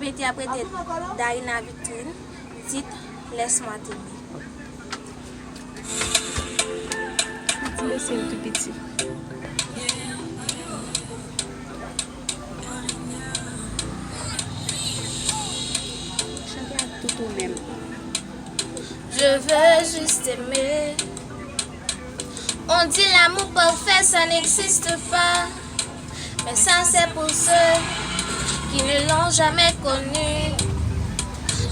mettez après Darina Vitrine, titre Laisse-moi t'aimer. C'est tout petit. Chantez à tout même. Je veux juste aimer. On dit l'amour parfait, ça n'existe pas. Mais ça, c'est pour ceux qui ne l'ont jamais connu.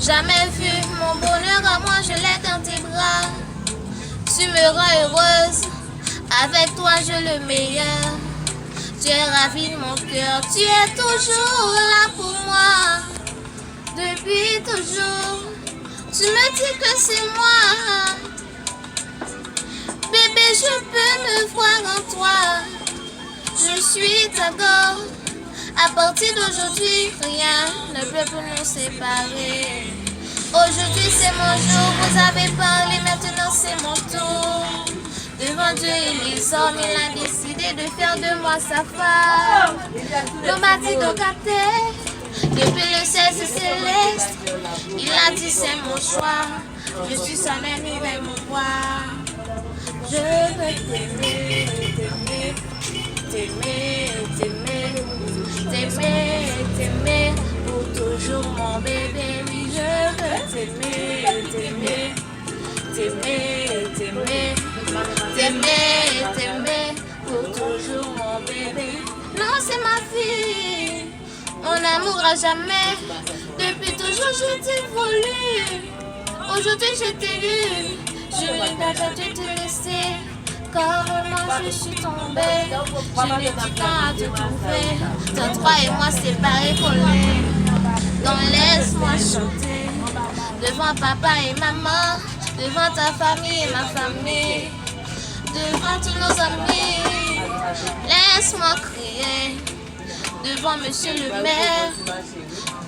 Jamais vu mon bonheur à moi, je l'ai dans tes bras. Tu me rends heureuse, avec toi je le meilleur. Tu es ravi de mon cœur, tu es toujours là pour moi. Depuis toujours, tu me dis que c'est moi. Bébé, je peux me voir en toi. Je suis d'accord. À partir d'aujourd'hui, rien ne peut plus nous séparer. Aujourd'hui c'est mon jour, vous avez parlé, maintenant c'est mon tour. Devant Dieu et les hommes, il a décidé de faire de moi sa femme. Nos bâtis de capter, depuis le ciel céleste, il a dit c'est mon choix. Je suis son ami, il va me voir. Je veux t'aimer, t'aimer, t'aimer, t'aimer, t'aimer, t'aimer, pour toujours mon bébé. Oui, je veux t'aimer, t'aimer, t'aimer, t'aimer, t'aimer, t'aimer, pour toujours mon bébé. Non, c'est ma fille, on n'amourra jamais. Depuis toujours je t'ai voulu, aujourd'hui je t'ai eu. Je n'ai pas dû te laisser, car moi je suis tombée. Je n'ai du temps à te trouver. Dans toi et moi séparés collés. Donc laisse-moi chanter devant papa et maman, devant ta famille et ma famille, devant tous nos amis. Laisse-moi crier devant monsieur le maire,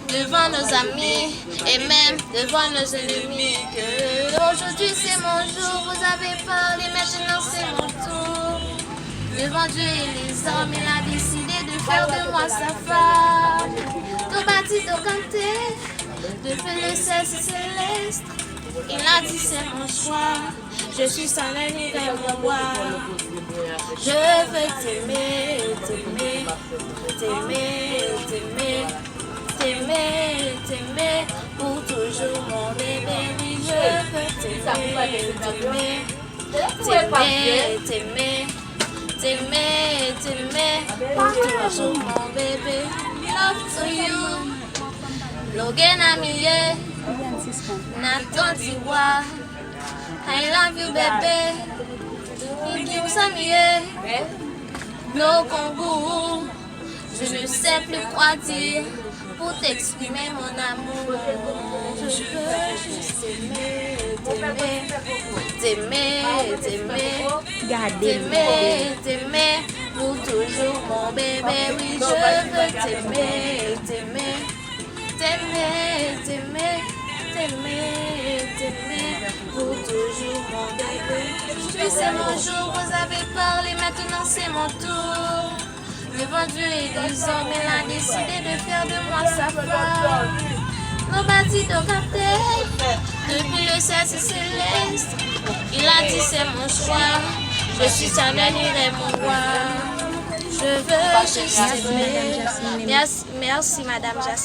devant nos amis et même devant nos ennemis. Que aujourd'hui c'est mon jour, vous avez parlé, maintenant c'est mon tour. Devant Dieu et les hommes, il a décidé de faire de moi sa femme. Tout bâti, tout canté, depuis le ciel céleste, il a dit c'est mon choix. Je suis son ami vers moi. Je veux t'aimer, t'aimer, t'aimer, t'aimer, t'aimer, t'aimer, pour toujours mon bébé. Oui, je veux t'aimer, t'aimer, t'aimer, t'aimer, t'aimer, t'aimer, pour toujours mon bébé. Love to you. Logan Amiye, Nathan Tiwa, I love you baby. Nous Samiye, no Congo. Je ne sais plus quoi dire pour t'exprimer mon amour. Je veux juste t'aimer, t'aimer, t'aimer, t'aimer, t'aimer, t'aimer, pour toujours mon bébé. Oui, je veux t'aimer, t'aimer, t'aimer, t'aimer, t'aimer, t'aimer, pour toujours mon bébé. Aujourd'hui c'est mon jour, vous avez parlé, maintenant c'est mon tour. Devant Dieu et les hommes, il a décidé de faire de moi sa femme. Nos bâtis de capter, depuis le ciel céleste, il a dit c'est mon choix. Je suis son ami et mon roi. Je veux juste aimer. Merci, Madame Jasmine.